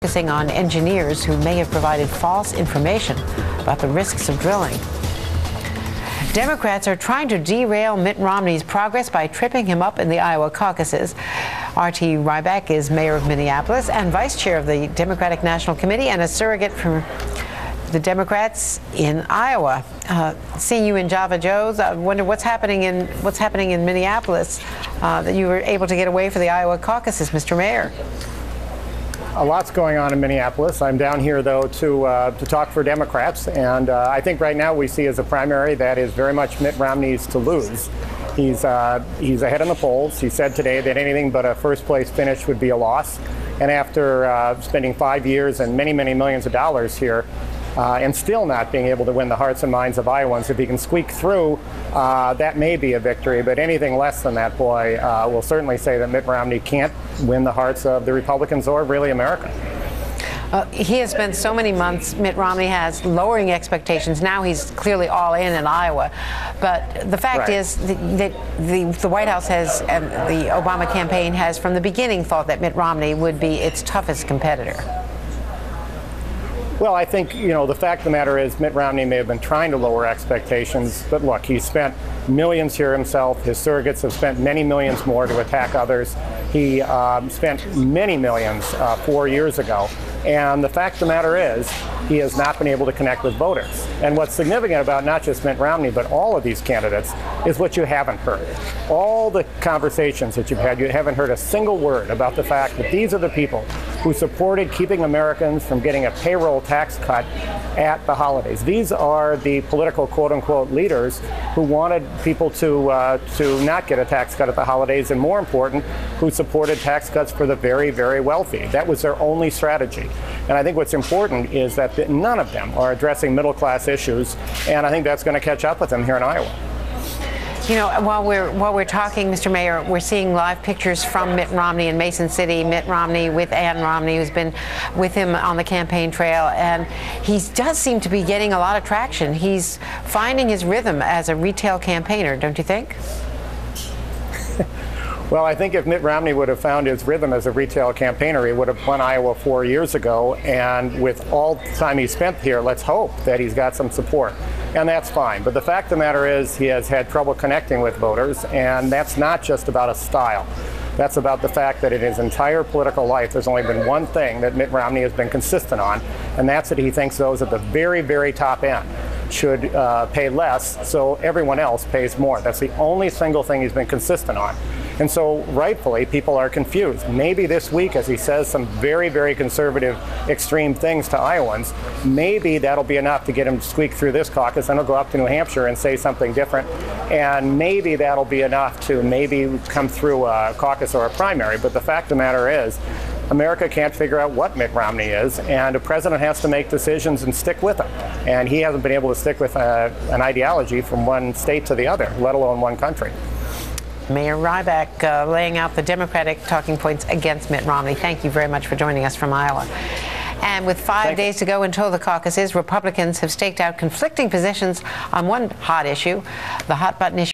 Focusing on engineers who may have provided false information about the risks of drilling. Democrats are trying to derail Mitt Romney's progress by tripping him up in the Iowa caucuses. R.T. Rybak is mayor of Minneapolis and vice chair of the Democratic National Committee and a surrogate for the Democrats in Iowa. Seeing you in Java Joe's, I wonder what's happening in Minneapolis that you were able to get away for the Iowa caucuses, Mr. Mayor. A lot's going on in Minneapolis. I'm down here, though, to talk for Democrats, and I think right now we see as a primary that is very much Mitt Romney's to lose. He's ahead in the polls. He said today that anything but a first-place finish would be a loss, and after spending 5 years and many, many millions of dollars here, and still not being able to win the hearts and minds of Iowans, if he can squeak through, that may be a victory. But anything less than that, boy, will certainly say that Mitt Romney can't win the hearts of the Republicans or really America. He has spent so many months, Mitt Romney has, lowering expectations. Now he's clearly all in Iowa. But the fact is that the White House has, and the Obama campaign has, from the beginning, thought that Mitt Romney would be its toughest competitor. Well, I think, the fact of the matter is Mitt Romney may have been trying to lower expectations, but look, he spent millions here himself. His surrogates have spent many millions more to attack others. He spent many millions 4 years ago. And the fact of the matter is, he has not been able to connect with voters. And what's significant about not just Mitt Romney, but all of these candidates, is what you haven't heard. All the conversations that you've had, you haven't heard a single word about the fact that these are the people who supported keeping Americans from getting a payroll tax cut at the holidays. These are the political quote-unquote leaders who wanted people to not get a tax cut at the holidays, and more important, who supported tax cuts for the very, very wealthy. That was their only strategy. And I think what's important is that none of them are addressing middle-class issues, and I think that's going to catch up with them here in Iowa. While we're talking, Mr. Mayor, we're seeing live pictures from Mitt Romney in Mason City. Mitt Romney with Ann Romney, who's been with him on the campaign trail, and he does seem to be getting a lot of traction. He's finding his rhythm as a retail campaigner, don't you think? Well, I think if Mitt Romney would have found his rhythm as a retail campaigner, he would have won Iowa 4 years ago. And with all the time he spent here, let's hope that he's got some support. And that's fine. But the fact of the matter is he has had trouble connecting with voters. And that's not just about a style. That's about the fact that in his entire political life, there's only been one thing that Mitt Romney has been consistent on. And that's that he thinks those at the very, very top end should pay less so everyone else pays more. That's the only single thing he's been consistent on. And so rightfully, people are confused. Maybe this week, as he says some very, very conservative, extreme things to Iowans, maybe that'll be enough to get him to squeak through this caucus, and he'll go up to New Hampshire and say something different. And maybe that'll be enough to maybe come through a caucus or a primary. But the fact of the matter is, America can't figure out what Mitt Romney is, and a president has to make decisions and stick with them. And he hasn't been able to stick with an ideology from one state to the other, let alone one country. Mayor Rybak laying out the Democratic talking points against Mitt Romney. Thank you very much for joining us from Iowa. And with 5 days to go until the caucuses, Republicans have staked out conflicting positions on one hot issue, the hot button issue